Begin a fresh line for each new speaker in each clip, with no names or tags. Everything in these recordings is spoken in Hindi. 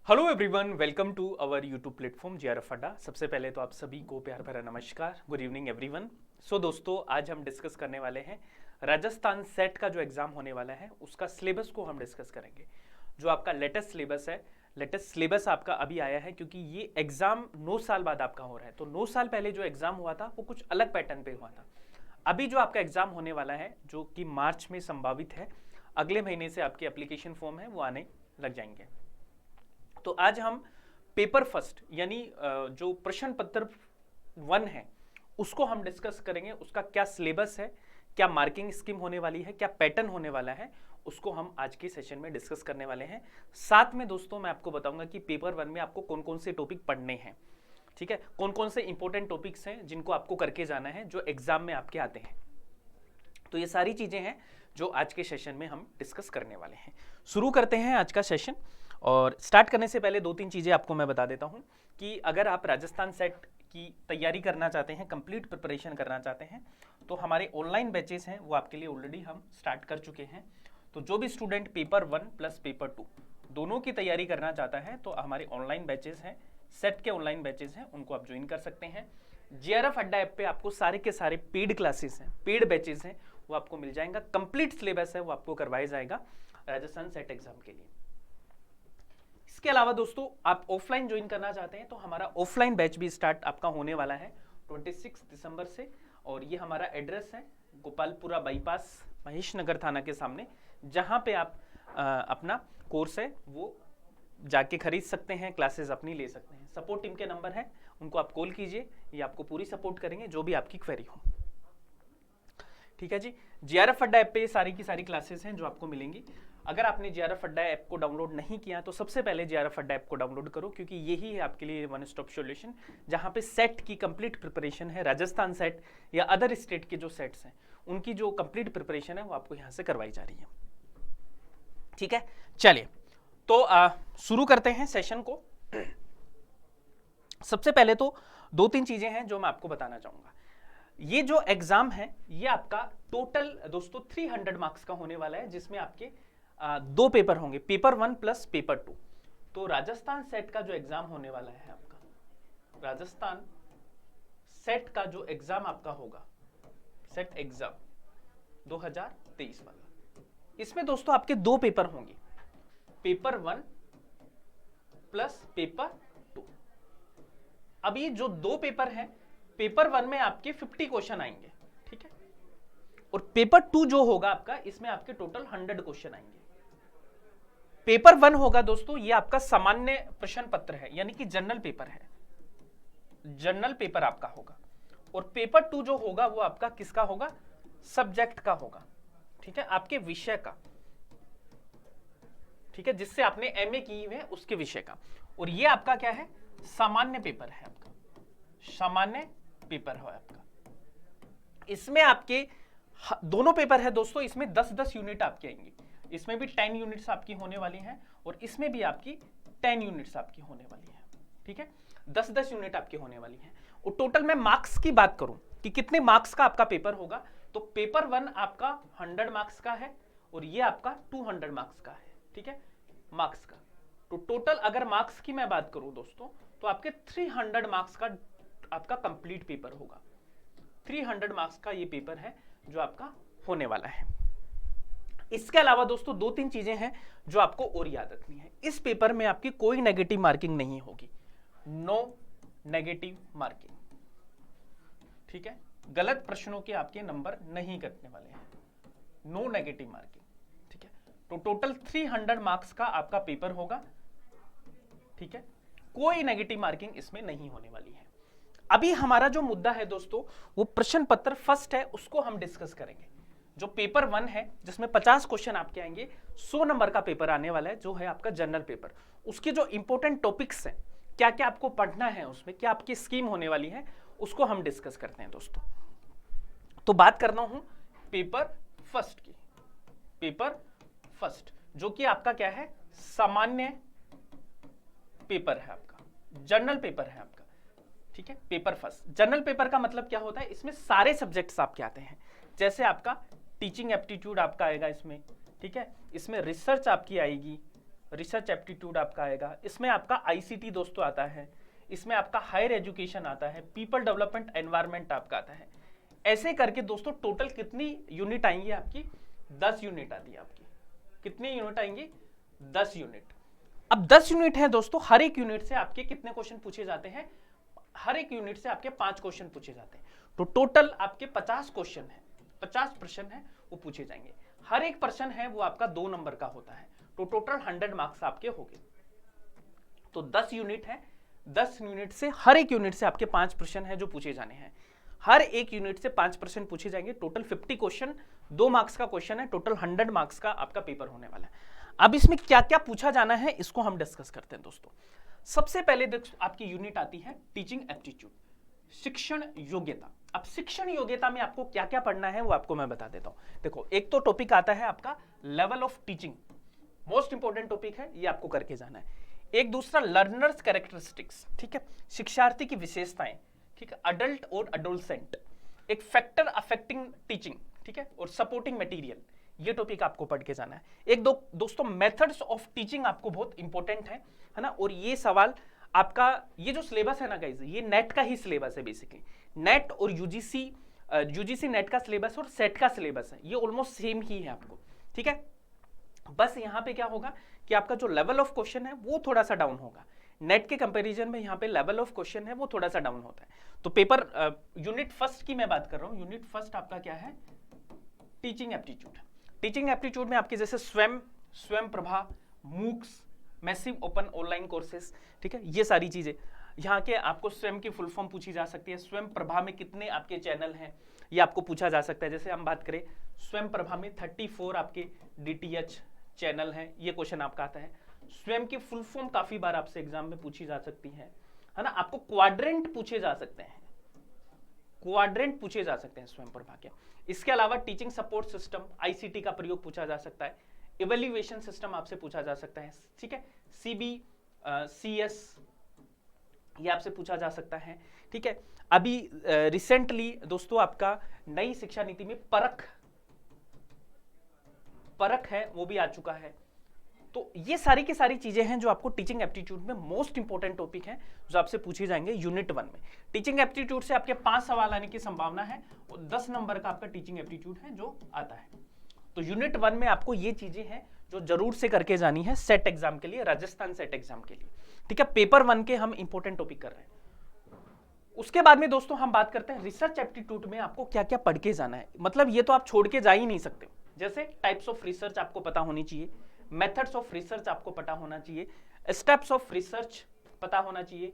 Hello everyone, welcome to our YouTube platform JRF Adda. सबसे पहले तो आप सभी को प्यार भरा नमस्कार, गुड इवनिंग एवरीवन। सो दोस्तों, आज हम डिस्कस करने वाले हैं राजस्थान सेट का जो एग्जाम होने वाला है उसका सिलेबस को हम डिस्कस करेंगे। जो आपका लेटेस्ट सिलेबस है, लेटेस्ट सिलेबस आपका अभी आया है क्योंकि ये एग्जाम 9 साल बाद आपका हो रहा है। तो 9 साल पहले जो एग्जाम हुआ था वो कुछ अलग पैटर्न पे हुआ था। अभी जो आपका एग्जाम होने वाला है जो कि मार्च में संभावित है, अगले महीने से आपके एप्लीकेशन फॉर्म है वो आने लग जाएंगे। तो आज हम पेपर फर्स्ट यानी जो प्रश्न पत्र 1 है उसको हम डिस्कस करेंगे। उसका क्या सिलेबस है, क्या मार्किंग स्कीम होने वाली है, क्या पैटर्न होने वाला है, उसको हम आज के सेशन में डिस्कस करने वाले हैं। साथ में दोस्तों मैं आपको बताऊंगा कि पेपर 1 में आपको कौन कौन से टॉपिक पढ़ने हैं, ठीक है, कौन कौन से इंपॉर्टेंट टॉपिक्स हैं जिनको आपको करके जाना है जो एग्जाम में आपके आते हैं। तो ये सारी चीजें हैं जो आज के सेशन में हम डिस्कस करने वाले हैं। शुरू करते हैं आज का सेशन। और स्टार्ट करने से पहले 2-3 चीज़ें आपको मैं बता देता हूं कि अगर आप राजस्थान सेट की तैयारी करना चाहते हैं, कंप्लीट प्रिपरेशन करना चाहते हैं, तो हमारे ऑनलाइन बैचेस हैं वो आपके लिए ऑलरेडी हम स्टार्ट कर चुके हैं। तो जो भी स्टूडेंट पेपर 1 प्लस पेपर 2 दोनों की तैयारी करना चाहता है तो हमारे ऑनलाइन बैचेस हैं, सेट के ऑनलाइन बैचेस हैं, उनको आप ज्वाइन कर सकते हैं। जेआरएफ अड्डा ऐप पे आपको सारे के सारे पेड क्लासेस हैं, पेड बैचेस हैं, वो आपको मिल जाएगा। कंप्लीट सिलेबस है वो आपको करवाया जाएगा राजस्थान सेट एग्जाम के लिए। इसके अलावा दोस्तों आप ऑफलाइन ज्वाइन करना चाहते हैं तो हमारा ऑफलाइन बैच भी स्टार्ट आपका होने वाला है 26 दिसंबर से। और ये हमारा एड्रेस है गोपालपुरा बाईपास, महेश नगर थाना के सामने, जहां पे आप अपना कोर्स है वो जाके खरीद सकते हैं, क्लासेस अपनी ले सकते हैं। सपोर्ट टीम के नंबर है, उनको आप कॉल कीजिए, ये आपको पूरी सपोर्ट करेंगे जो भी आपकी क्वेरी हो। ठीक है जी। जेआरएफ अड्डा ऐप पे सारी की सारी क्लासेस हैं जो आपको मिलेंगी। अगर आपने जेआरएफ अड्डा ऐप को डाउनलोड नहीं किया तो सबसे पहले जेआरएफ अड्डा ऐप को डाउनलोड करो, क्योंकि यही है आपके लिए वन स्टॉप सॉल्यूशन जहां पे सेट की कंप्लीट प्रिपरेशन है। राजस्थान सेट या अदर स्टेट के जो सेट्स हैं उनकी जो कंप्लीट प्रिपरेशन है वो आपको यहां से करवाई जा रही है। ठीक है, चलिए तो शुरू करते हैं सेशन को। सबसे पहले तो 2-3 चीजें हैं जो मैं आपको बताना चाहूंगा। ये जो एग्जाम है ये आपका टोटल दोस्तों 300 मार्क्स का होने वाला है, जिसमें आपके 2 पेपर होंगे, पेपर 1 प्लस पेपर 2। तो राजस्थान सेट का जो एग्जाम होने वाला है आपका, राजस्थान सेट का जो एग्जाम आपका होगा, सेट एग्जाम 2023 वाला, इसमें दोस्तों आपके 2 पेपर होंगे, पेपर 1 प्लस पेपर 2। अब ये जो 2 पेपर हैं, पेपर 1 में आपके 50 क्वेश्चन आएंगे, ठीक है, और पेपर 2 जो होगा आपका, इसमें आपके टोटल 100 क्वेश्चन आएंगे। पेपर 1 होगा दोस्तों ये आपका सामान्य प्रश्न पत्र है, यानी कि जनरल पेपर है, जनरल पेपर आपका होगा। और पेपर 2 जो होगा वो आपका किसका होगा, सब्जेक्ट का होगा, ठीक है, आपके विषय का, ठीक है, जिससे आपने एमए की है उसके विषय का। और ये आपका क्या है, सामान्य पेपर है आपका, सामान्य पेपर है आपका। इसमें आपके दोनों पेपर है दोस्तों, इसमें 10-10 यूनिट आपकी आएंगी। इसमें भी 10 यूनिट्स आपकी होने वाली हैं और इसमें भी आपकी 10 यूनिट्स आपकी होने वाली है, ठीक है, 10-10 यूनिट आपकी होने वाली है। और टोटल मैं मार्क्स की बात करूं कि कितने मार्क्स का आपका पेपर होगा, तो पेपर 1 आपका 100 मार्क्स का है और ये आपका 200 मार्क्स का है, ठीक है, मार्क्स का। तो टोटल अगर मार्क्स की मैं बात करूं दोस्तों तो आपके 300 मार्क्स का आपका कंप्लीट पेपर होगा। 300 मार्क्स का ये पेपर है जो आपका होने वाला है। इसके अलावा दोस्तों 2-3 चीजें हैं जो आपको और याद रखनी है। इस पेपर में आपकी कोई नेगेटिव मार्किंग नहीं होगी, नो नेगेटिव मार्किंग, ठीक है, गलत प्रश्नों के आपके नंबर नहीं कटने वाले हैं, नो नेगेटिव मार्किंग, ठीक है। तो टोटल 300 मार्क्स का आपका पेपर होगा, ठीक है, कोई नेगेटिव मार्किंग इसमें नहीं होने वाली है। अभी हमारा जो मुद्दा है दोस्तों वो प्रश्न पत्र फर्स्ट है, उसको हम डिस्कस करेंगे। जो पेपर 1 है जिसमें 50 क्वेश्चन आपके आएंगे, 100 नंबर का पेपर आने वाला है जो है आपका जनरल पेपर। उसके जो इंपॉर्टेंट टॉपिक्स हैं, क्या क्या आपको पढ़ना है उसमें, क्या आपकी स्कीम होने वाली है, उसको हम डिस्कस करते हैं दोस्तों। तो बात करना हूं पेपर फर्स्ट की, पेपर फर्स्ट जो कि आपका क्या है, सामान्य पेपर है आपका, जनरल पेपर है आपका, ठीक है, पेपर फर्स्ट। जनरल पेपर का मतलब क्या होता है, इसमें सारे सब्जेक्ट्स आपके आते हैं, जैसे आपका टीचिंग एप्टीट्यूड आपका आएगा इसमें, ठीक है, इसमें रिसर्च आपकी आएगी, रिसर्च एप्टीट्यूड आपका आएगा, इसमें आपका आईसीटी दोस्तों आता है, इसमें आपका हायर एजुकेशन आता है, पीपल डेवलपमेंट एनवायरनमेंट आपका आता है। ऐसे करके दोस्तों टोटल कितनी यूनिट आएंगी आपकी? 10 यूनिट आती है आपकी। कितनी यूनिट आएंगी? 10 यूनिट। अब 10 यूनिट है दोस्तों, हर एक यूनिट से आपके कितने क्वेश्चन पूछे जाते हैं? हर एक यूनिट से आपके 5 क्वेश्चन पूछे जाते हैं। तो टोटल आपके 50 क्वेश्चन है, 50 प्रश्न है वो पूछे जाएंगे। हर एक प्रश्न है वो आपका 2 नंबर का होता है, तो टोटल 100 मार्क्स आपके हो गए। तो 10 यूनिट है, 10 यूनिट से हर एक यूनिट से आपके 5 प्रश्न है जो पूछे जाने हैं। हर एक यूनिट से 5 प्रश्न पूछे जाएंगे। टोटल 50 क्वेश्चन, 2 मार्क्स का क्वेश्चन है, टोटल 100 मार्क्स का आपका पेपर होने वाला है। अब इसमें क्या क्या पूछा जाना है इसको हम डिस्कस करते हैं दोस्तों। सबसे पहले आपकी यूनिट आती है टीचिंग एप्टीट्यूड, शिक्षण योग्यता। अब शिक्षण योग्यता में आपको क्या क्या पढ़ना है वो आपको मैं बता देता हूं। देखो, एक तो टॉपिक आता है आपका level of teaching, most important topic है, ये आपको करके जाना है। एक दूसरा लर्नर्स कैरेक्टरिस्टिक्स, ठीक है, शिक्षार्थी की विशेषताएं, ठीक है, अडल्ट और अडोलसेंट, एक फैक्टर अफेक्टिंग टीचिंग, ठीक है, और सपोर्टिंग मटेरियल, ये टॉपिक आपको पढ़ के जाना है। एक दोस्तों मेथड्स ऑफ टीचिंग आपको बहुत इंपॉर्टेंट है ना, और ये सवाल आपका, ये जो सिलेबस है ना गाइस, ये नेट का ही सिलेबस है बेसिकली। नेट और यूजीसी नेट का सिलेबस और सेट का सिलेबस है, ये ऑलमोस्ट सेम ही है आपको, ठीक है। बस यहाँ पे क्या होगा कि आपका जो लेवल ऑफ क्वेश्चन है वो थोड़ा सा डाउन होगा, नेट के कंपैरिजन में यहाँ पे लेवल ऑफ क्वेश्चन है वो थोड़ा सा डाउन होता है। तो पेपर यूनिट फर्स्ट की मैं बात कर रहा हूँ, यूनिट फर्स्ट आपका क्या है? Teaching aptitude. टीचिंग एप्टीट्यूड में आपके जैसे स्वयं Prabha, MOOCs, massive open online courses, ठीक है, ये सारी चीजें यहाँ के आपको स्वयं की फुल फॉर्म पूछी जा सकती है। स्वयं प्रभा में कितने आपके चैनल हैं ये आपको पूछा जा सकता है। जैसे हम बात करें स्वयं प्रभा में 34 आपके डीटीएच चैनल हैं, ये क्वेश्चन आपका आता है। स्वयं की फुल फॉर्म काफी बार आपसे एग्जाम में पूछी जा सकती है ना। आपको क्वाड्रेंट पूछे जा सकते हैं, क्वाड्रेंट पूछे जा सकते हैं स्वयं प्रभा के। इसके अलावा टीचिंग सपोर्ट सिस्टम, आईसीटी का प्रयोग पूछा जा सकता है। इवैल्यूएशन सिस्टम आपसे पूछा जा सकता है, ठीक है, सीबीसीएस ये आपसे पूछा जा सकता है, ठीक है। अभी रिसेंटली दोस्तों आपका नई शिक्षा नीति में परख है वो भी आ चुका है। तो ये सारी की सारी चीजें हैं जो आपको टीचिंग एप्टीट्यूड में मोस्ट इंपॉर्टेंट टॉपिक हैं जो आपसे पूछे जाएंगे यूनिट 1 में। टीचिंग एप्टीट्यूड से आपके 5 सवाल आने की संभावना है और 10 नंबर का आपका टीचिंग एप्टीट्यूड है जो आता है। तो यूनिट 1 में आपको ये चीजें हैं जो जरूर से करके जानी है सेट एग्जाम के लिए, राजस्थान सेट एग्जाम के लिए, ठीक है। पेपर 1 के हम इंपॉर्टेंट टॉपिक कर रहे हैं। उसके बाद में दोस्तों हम बात करते हैं रिसर्च एप्टीट्यूड में आपको क्या क्या पढ़ के जाना है। मतलब ये तो आप छोड़ के जा ही नहीं सकते। जैसे टाइप्स ऑफ रिसर्च आपको पता होनी चाहिए, मेथड्स ऑफ रिसर्च आपको पता होना चाहिए, स्टेप्स ऑफ रिसर्च पता होना चाहिए,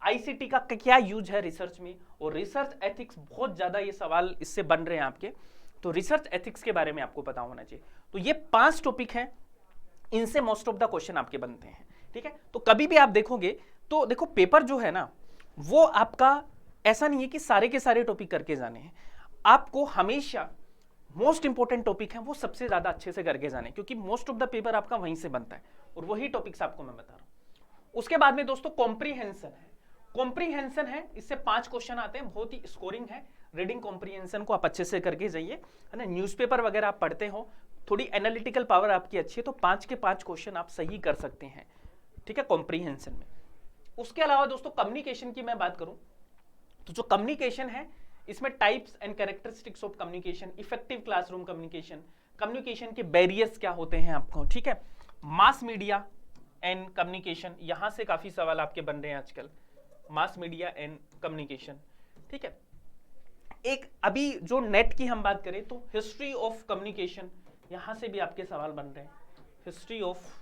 आईसीटी का क्या यूज है रिसर्च में, और रिसर्च एथिक्स, बहुत ज्यादा ये सवाल इससे बन रहे हैं आपके, तो रिसर्च एथिक्स के बारे में आपको पता होना चाहिए। तो ये 5 टॉपिक हैं, इनसे मोस्ट ऑफ द क्वेश्चन आपके बनते हैं, ठीक है। तो कभी भी आप देखोगे तो देखो पेपर जो है ना वो आपका ऐसा नहीं है कि सारे के सारे टॉपिक करके जाने हैं। आपको हमेशा मोस्ट इंपॉर्टेंट टॉपिक है वो सबसे ज्यादा अच्छे से करके जाने, क्योंकि मोस्ट ऑफ द पेपर आपका वहीं से बनता है और वही टॉपिक्स आपको मैं बता रहा हूं। उसके बाद में दोस्तों कॉम्प्रीहेंशन है। कॉम्प्रीहेंशन है, इससे 5 क्वेश्चन आते हैं, बहुत ही स्कोरिंग है। रीडिंग कॉम्प्रीहेंशन को आप अच्छे से करके जाइए, है ना। न्यूज़पेपर वगैरह आप पढ़ते हो, थोड़ी एनालिटिकल पावर आपकी अच्छी है, तो 5 के 5 क्वेश्चन आप सही कर सकते हैं, ठीक है, कॉम्प्रीहेंशन में। उसके अलावा दोस्तों कम्युनिकेशन की मैं बात करूं तो जो कम्युनिकेशन है इसमें types and characteristics of communication, effective classroom communication, communication के बैरियर्स क्या होते हैं आपको, ठीक है, मास मीडिया एंड कम्युनिकेशन, यहां से काफी सवाल आपके बन रहे हैं आजकल, मास मीडिया एंड कम्युनिकेशन, ठीक है। एक अभी जो नेट की हम बात करें तो हिस्ट्री ऑफ कम्युनिकेशन, यहां से भी आपके सवाल बन रहे हैं, हिस्ट्री ऑफ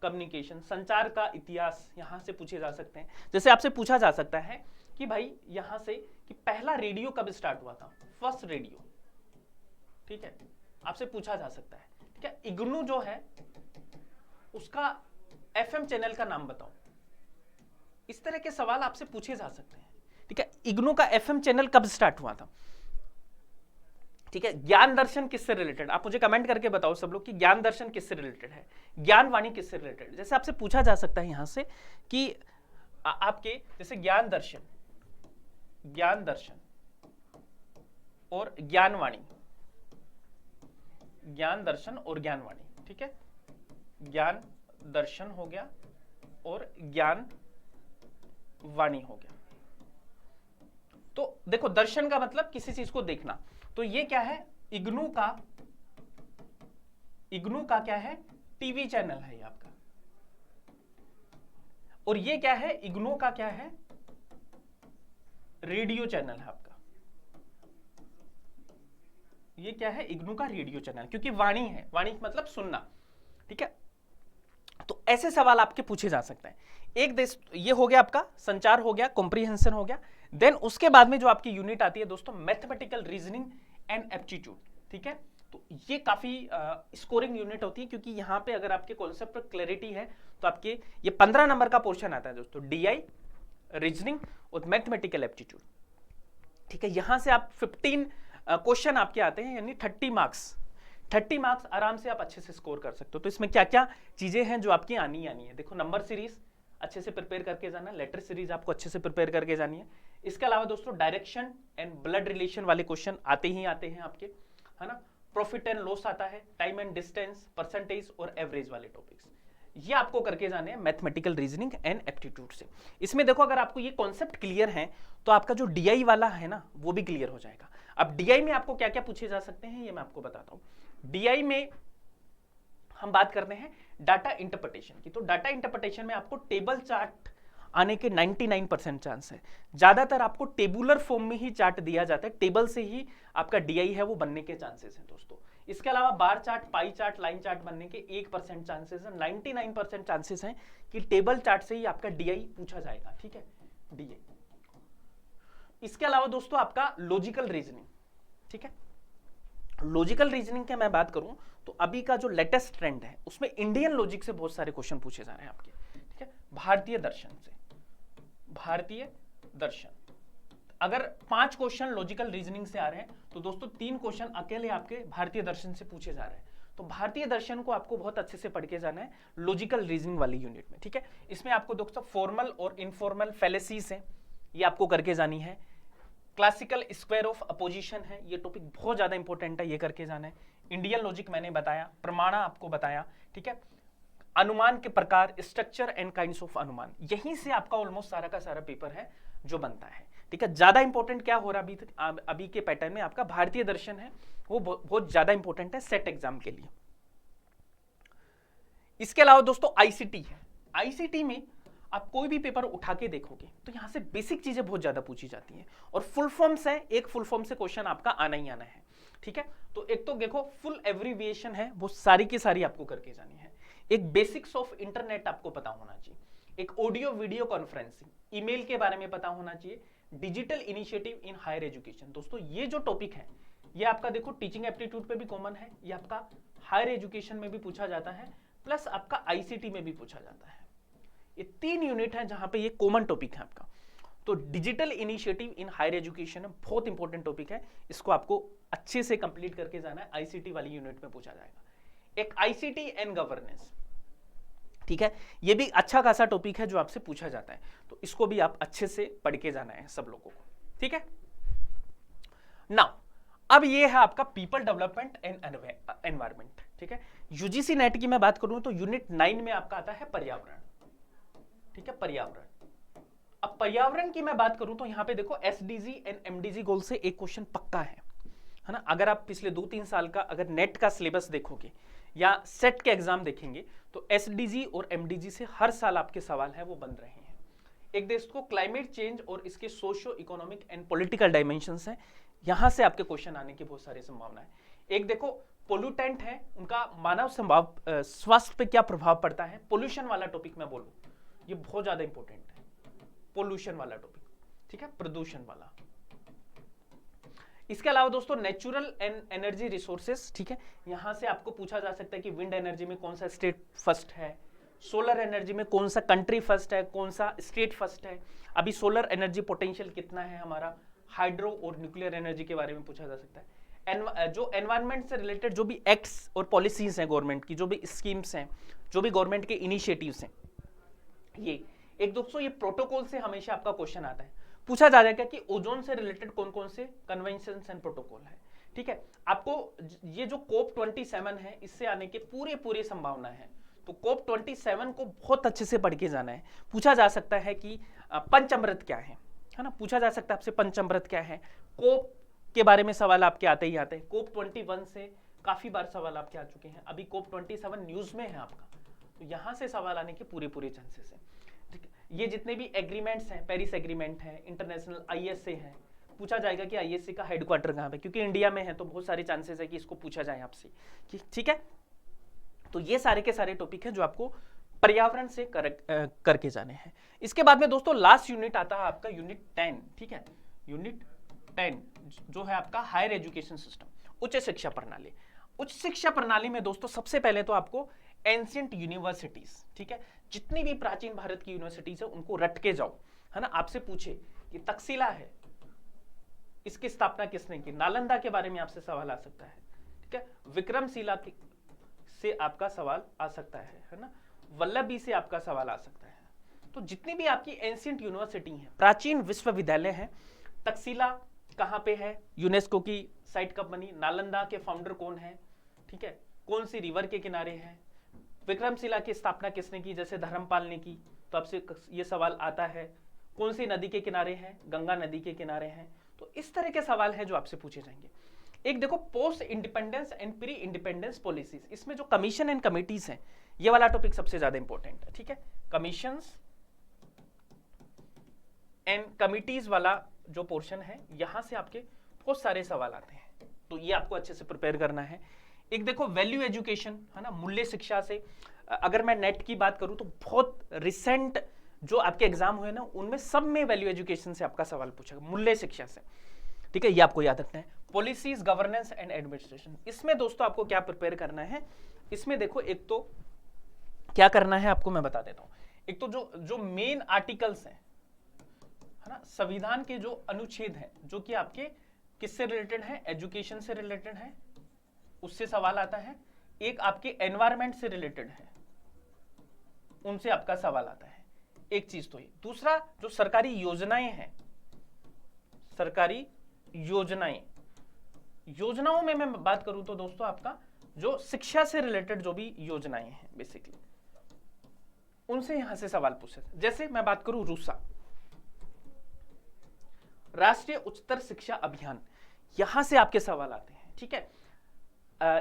कम्युनिकेशन, संचार का इतिहास, यहां से पूछे जा सकते हैं। जैसे आपसे पूछा जा सकता है कि भाई यहां से कि पहला रेडियो कब स्टार्ट हुआ था, फर्स्ट रेडियो, ठीक है, आपसे पूछा जा सकता है, ठीक है। इग्नू जो है उसका एफएम चैनल का नाम बताओ, इस तरह के सवाल आपसे पूछे जा सकते हैं, ठीक है। इग्नू का एफएम चैनल कब स्टार्ट हुआ था, ठीक है। ज्ञान दर्शन किससे रिलेटेड, आप मुझे कमेंट करके बताओ सब लोग कि ज्ञान दर्शन किससे रिलेटेड है, ज्ञान वाणी किससे रिलेटेड। जैसे आपसे पूछा जा सकता है यहां से कि आपके जैसे ज्ञान दर्शन और ज्ञानवाणी, ज्ञान दर्शन और ज्ञानवाणी, ठीक है, ज्ञान दर्शन हो गया और ज्ञान वाणी हो गया। तो देखो दर्शन का मतलब किसी चीज को देखना, तो ये क्या है, इग्नू का क्या है, टीवी चैनल है ये आपका। और ये क्या है, इग्नू का क्या है, रेडियो चैनल है आपका। ये क्या है, इग्नू का रेडियो चैनल, क्योंकि वाणी है, वाणी मतलब सुनना, ठीक है। तो ऐसे सवाल आपके पूछे जा सकते हैं। एक देश, ये हो गया आपका संचार हो गया, कॉम्प्रिहेंशन हो गया। देन उसके बाद में जो आपकी यूनिट आती है दोस्तों, मैथमेटिकल रीजनिंग एंड एप्टीट्यूड, ठीक है। तो ये काफी स्कोरिंग यूनिट होती है, क्योंकि यहाँ पे अगर आपके कॉन्सेप्ट पर क्लैरिटी है तो आपके ये 15 नंबर का पोर्शन आता है दोस्तों, डीआई, रीजनिंग और मैथमेटिकल एप्टीट्यूड, ठीक है। यहां से आप 15 क्वेश्चन आपके आते हैं, यानी 30 मार्क्स आराम से आप अच्छे से स्कोर कर सकते हो। तो इसमें क्या क्या चीजें हैं जो आपकी आनी है, देखो नंबर सीरीज अच्छे से प्रिपेयर करके जाना, लेटर सीरीज आपको अच्छे से प्रिपेयर करके जानी है। इसके अलावा दोस्तों डायरेक्शन एंड ब्लड रिलेशन वाले क्वेश्चन आते हैं आपके, है ना। प्रॉफिट एंड लॉस आता है, टाइम एंड डिस्टेंस, परसेंटेज और एवरेज वाले टॉपिक्स, ये आपको करके जाने हैं मैथमेटिकल रीजनिंग एंड एप्टीट्यूड से। इसमें देखो अगर आपको ये कॉन्सेप्ट क्लियर है तो आपका जो डीआई वाला है ना वो भी क्लियर हो जाएगा। अब डीआई में आपको क्या क्या पूछे जा सकते हैं ये मैं आपको बताता हूं। डीआई में हम बात करते हैं डाटा इंटरप्रिटेशन की, तो डाटा इंटरप्रिटेशन में आपको टेबल चार्ट आने के 99% चांस है। ज्यादातर आपको टेबुलर फॉर्म में ही चार्ट दिया जाता है, टेबल से ही आपका डीआई है वो बनने के चांसेस हैं दोस्तों। इसके अलावा bar chart, pie chart, line chart बनने के 1% चांसेस है, 99% चांसेस हैं कि टेबल चार्ट से ही आपका डीआई पूछा जाएगा, ठीक है, डीआई। इसके अलावा दोस्तों आपका लॉजिकल रीजनिंग, ठीक है। लॉजिकल रीजनिंग की मैं बात करूं तो अभी का जो लेटेस्ट ट्रेंड है उसमें इंडियन लॉजिक से बहुत सारे क्वेश्चन पूछे जा रहे हैं आपके, ठीक है। भारतीय दर्शन अगर 5 क्वेश्चन लॉजिकल रीजनिंग से आ रहे हैं तो दोस्तों 3 क्वेश्चन अकेले आपके भारतीय दर्शन से पूछे जा रहे हैं। तो भारतीय दर्शन को आपको बहुत अच्छे से पढ़ के जाना है लॉजिकल रीजनिंग वाली यूनिट में, ठीक है। इसमें आपको दोस्तों फॉर्मल और इनफॉर्मल फैलेसीज हैं, ये आपको करके जानी है। क्लासिकल स्क्वायर ऑफ अपोजिशन है, ये टॉपिक बहुत ज्यादा इंपॉर्टेंट है, ये करके जाना है। इंडियन लॉजिक मैंने बताया, प्रमाणा आपको बताया, ठीक है। अनुमान के प्रकार, स्ट्रक्चर एंड काइंड्स ऑफ अनुमान, यहीं से आपका ऑलमोस्ट सारा का सारा पेपर है जो बनता है, ठीक है। ज्यादा इंपॉर्टेंट क्या हो रहा है अभी के पैटर्न में, आपका भारतीय दर्शन है वो बहुत ज्यादा इंपॉर्टेंट है सेट एग्जाम के लिए। इसके अलावा दोस्तों आईसीटी है, आईसीटी में आप कोई भी पेपर उठा के देखोगे तो यहां से बेसिक चीजें बहुत ज्यादा पूछी जाती हैं और फुल फॉर्म्स है, एक फुल फॉर्म से क्वेश्चन आपका आना ही आना है, ठीक है। तो एक तो देखो फुल एब्रीविएशन है, वो सारी की सारी आपको करके जानी है। एक बेसिक्स ऑफ इंटरनेट आपको पता होना चाहिए, एक ऑडियो वीडियो कॉन्फ्रेंसिंग, ईमेल के बारे में पता होना चाहिए, digital initiative in higher education. दोस्तों ये जो टॉपिक है ये आपका देखो टीचिंग एप्टीट्यूड पे भी कॉमन है, ये आपका हायर एजुकेशन में भी पूछा जाता है, प्लस आपका आईसीटी में भी पूछा जाता है। ये 3 यूनिट है जहां पे ये कॉमन टॉपिक है आपका। तो digital initiative in higher education बहुत इंपॉर्टेंट टॉपिक है, इसको आपको अच्छे से कंप्लीट करके जाना है, आईसीटी वाली यूनिट में पूछा जाएगा। एक आईसीटी एंड गवर्नेंस, ठीक है, ये भी अच्छा खासा टॉपिक है जो आपसे पूछा जाता है, तो इसको भी आप अच्छे से पढ़ के जाना है सब लोगों को, ठीक है। नाउ अब ये है आपका पीपल डेवलपमेंट एंड एनवायरमेंट, ठीक है। यूजीसी नेट की मैं बात करूं तो यूनिट 9 में आपका आता है पर्यावरण, ठीक है, पर्यावरण। अब पर्यावरण की मैं बात करूं तो यहां पे देखो एसडीजी एंड एमडीजी गोल से एक क्वेश्चन पक्का है ना। अगर आप पिछले 2-3 साल का अगर नेट का सिलेबस देखोगे या सेट के एग्जाम देखेंगे तो एसडीजी और एमडीजी से हर साल आपके सवाल है वो बन रहे हैं। एक देश को क्लाइमेट चेंज और इसके socio economic and political dimensions हैं, यहां से आपके क्वेश्चन आने की बहुत सारी संभावना है। एक देखो पोल्यूटेंट है, उनका मानव स्वास्थ्य पे क्या प्रभाव पड़ता है, पोल्यूशन वाला टॉपिक मैं बोलूं ये बहुत ज्यादा इंपॉर्टेंट है, पोल्यूशन वाला टॉपिक, ठीक है, प्रदूषण वाला। इसके अलावा दोस्तों नेचुरल एंड एनर्जी रिसोर्सेस, ठीक है, यहां से आपको पूछा जा सकता है कि विंड एनर्जी में कौन सा स्टेट फर्स्ट है, सोलर एनर्जी में कौन सा कंट्री फर्स्ट है, कौन सा स्टेट फर्स्ट है, अभी सोलर एनर्जी पोटेंशियल कितना है हमारा, हाइड्रो और न्यूक्लियर एनर्जी के बारे में पूछा जा सकता है। जो एनवायरमेंट से रिलेटेड जो भी एक्ट्स और पॉलिसीज हैं गवर्नमेंट की, जो भी स्कीम्स हैं, जो भी गवर्नमेंट के इनिशिएटिव्स हैं, ये एक दोस्तों ये प्रोटोकॉल से हमेशा आपका क्वेश्चन आता है, पूछा जा जाएगा कि ओजोन से रिलेटेड कौन कौन से कन्वेंशंस एंड प्रोटोकॉल है, ठीक है। आपको ये जो COP27 है इससे आने की पूरी संभावना है, तो कोप 27 को बहुत अच्छे से पढ़ के जाना है। पूछा जा सकता है कि पंचामृत क्या है ना, पूछा जा सकता है आपसे पंचामृत क्या है। कोप के बारे में सवाल आपके आते ही आते हैं। कोप 21 से काफी बार सवाल आपके आ चुके हैं। अभी कोप 27 न्यूज में है आपका, तो यहां से सवाल आने के पूरे चांसेस हैं। ये जितने भी एग्रीमेंट्स हैं, पेरिस एग्रीमेंट है, इंटरनेशनल ISA है, पूछा जाएगा कि ISA का हेडक्वार्टर कहाँ पे, क्योंकि इंडिया में है तो बहुत सारे चांसेस है कि इसको पूछा जाए आपसे। ठीक है, तो ये सारे के सारे टॉपिक हैं जो आपको पर्यावरण से करके जाने हैं। इसके बाद में दोस्तों लास्ट यूनिट आता है आपका यूनिट 10। ठीक है, यूनिट 10 जो है आपका हायर एजुकेशन सिस्टम, उच्च शिक्षा प्रणाली। उच्च शिक्षा प्रणाली में दोस्तों सबसे पहले तो आपको एंशिएंट यूनिवर्सिटीज, ठीक है, जितनी भी प्राचीन भारत की यूनिवर्सिटीज है उनको रट के जाओ, है ना। आपसे पूछे कि तक्षशिला है, इसकी स्थापना किसने की, नालंदा के बारे में आपसे सवाल आ सकता है। ठीक है, विक्रमशिला से आपका सवाल आ सकता है ना, वल्लभी से आपका सवाल आ सकता है। तो जितनी भी आपकी एंशिएंट यूनिवर्सिटी हैं, प्राचीन विश्वविद्यालय हैं, तक्षशिला कहां पे है, यूनेस्को की साइट कब बनी, नालंदा के फाउंडर कौन है, ठीक है, कौन सी रिवर के किनारे है, विक्रमशिला की स्थापना किसने की, जैसे धर्मपाल ने की, तो आपसे ये सवाल आता है। कौन सी नदी के किनारे है, गंगा नदी के किनारे हैं। तो इस तरह के सवाल हैं जो आपसे पूछे जाएंगे। एक देखो post independence and pre independence policies, इसमें जो कमीशन एंड कमिटीज हैं, ये वाला टॉपिक सबसे ज्यादा इंपॉर्टेंट है। ठीक है, कमीशंस एंड कमिटीज वाला जो पोर्शन है, यहां से आपके बहुत सारे सवाल आते हैं, तो ये आपको अच्छे से प्रिपेयर करना है। एक देखो वैल्यू एजुकेशन, है ना, मूल्य शिक्षा से अगर मैं नेट की बात करूं तो बहुत रिसेंट जो आपके एग्जाम हुए ना, उनमें सब में वैल्यू एजुकेशन से आपका सवाल पूछा, मूल्य शिक्षा से। ठीक है, ये आपको याद रखना है। पॉलिसीज, गवर्नेंस एंड एडमिनिस्ट्रेशन, इसमें दोस्तों आपको क्या प्रिपेयर करना है, इसमें देखो एक तो क्या करना है आपको मैं बता देता हूं। एक तो जो मेन आर्टिकल्स हैं, है ना, संविधान के जो अनुच्छेद हैं, जो कि आपके किससे रिलेटेड है, एजुकेशन से रिलेटेड है, उससे सवाल आता है। एक आपके एनवायरमेंट से रिलेटेड है, उनसे आपका सवाल आता है। एक चीज तो ये, दूसरा जो सरकारी योजनाएं हैं, सरकारी योजनाओं में मैं बात करूं तो दोस्तों आपका जो शिक्षा से रिलेटेड जो भी योजनाएं हैं बेसिकली, उनसे यहां से सवाल पूछे। जैसे मैं बात करूं रूसा, राष्ट्रीय उच्चतर शिक्षा अभियान, यहां से आपके सवाल आते हैं। ठीक है,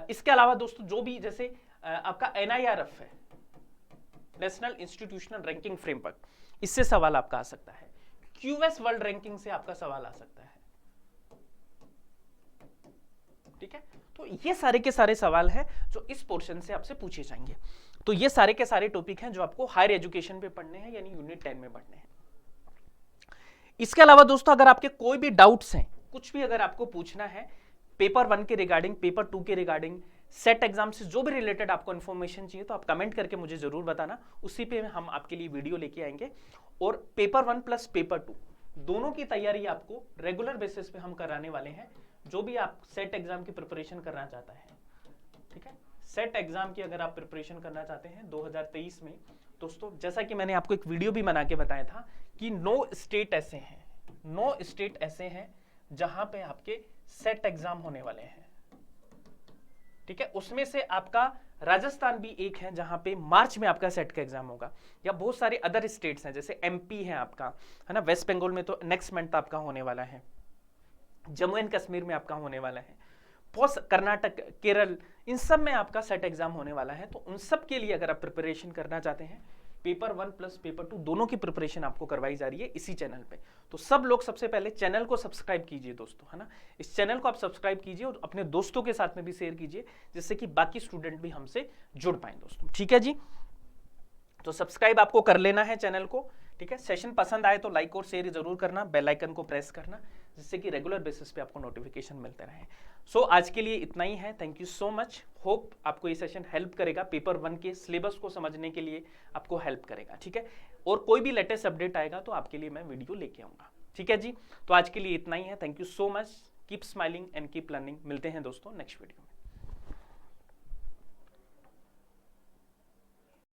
इसके अलावा दोस्तों जो भी जैसे आपका NIRF है, नेशनल इंस्टीट्यूशनल रैंकिंग फ्रेमवर्क, इससे सवाल आपका आ सकता है। QS वर्ल्ड रैंकिंग से आपका सवाल आ सकता है। ठीक है, तो ये सारे के सारे सवाल हैं जो इस पोर्शन से आपसे पूछे जाएंगे। तो ये सारे के सारे टॉपिक हैं जो आपको हायर एजुकेशन पे पढ़ने हैं, यानी यूनिट 10 में पढ़ने हैं। इसके अलावा दोस्तों अगर आपके कोई भी डाउट्स हैं, कुछ भी अगर आपको पूछना है पेपर 1 के रिगार्डिंग, पेपर 2 के रिगार्डिंग, सेट एग्जाम से जो भी रिलेटेड आपको इन्फॉर्मेशन चाहिए, तो आप कमेंट करके मुझे जरूर बताना, उसी पे हम आपके लिए वीडियो लेके आएंगे। और पेपर 1 प्लस पेपर 2 दोनों की तैयारी आपको रेगुलर बेसिस पे हम कराने वाले हैं। जो भी आप सेट एग्जाम की प्रिपरेशन करना चाहता है, ठीक है, सेट एग्जाम की अगर आप प्रिपरेशन करना चाहते हैं 2023 में, दोस्तों जैसा कि मैंने आपको एक वीडियो भी बना के बताया था कि 9 स्टेट ऐसे हैं जहां पे आपके सेट एग्जाम होने वाले हैं। ठीक है, उसमें से आपका राजस्थान भी एक है जहां पे मार्च में आपका सेट का एग्जाम होगा, या बहुत सारे अदर स्टेट्स हैं जैसे MP है आपका, है ना, वेस्ट बंगाल में तो नेक्स्ट मंथ आपका होने वाला है, जम्मू एंड कश्मीर में आपका होने वाला है, बहुत कर्नाटक, केरल, इन सब में आपका सेट एग्जाम होने वाला है। तो उन सब के लिए अगर आप प्रिपरेशन करना चाहते हैं, पेपर 1 प्लस पेपर 2 दोनों की प्रिपरेशन आपको करवाई जा रही है इसी चैनल पे। तो सब लोग सबसे पहले चैनल को सब्सक्राइब कीजिए दोस्तों, है ना, इस चैनल को आप सब्सक्राइब कीजिए और अपने दोस्तों के साथ में भी शेयर कीजिए, जिससे कि बाकी स्टूडेंट भी हमसे जुड़ पाए दोस्तों। ठीक है जी, तो सब्सक्राइब आपको कर लेना है चैनल को। ठीक है, सेशन पसंद आए तो लाइक और शेयर जरूर करना, बेल आइकन को प्रेस करना, जिससे कि रेगुलर बेसिस पे आपको नोटिफिकेशन मिलते रहे। सो आज के लिए इतना ही है। Thank you so much. Hope आपको ये सेशन हेल्प करेगा, पेपर 1 के सिलेबस को समझने के लिए आपको हेल्प करेगा। ठीक है, और कोई भी लेटेस्ट अपडेट आएगा तो आपके लिए मैं वीडियो लेके आऊंगा। ठीक है जी, तो आज के लिए इतना ही है। Thank you so much. Keep smiling and keep learning. मिलते हैं दोस्तों नेक्स्ट वीडियो।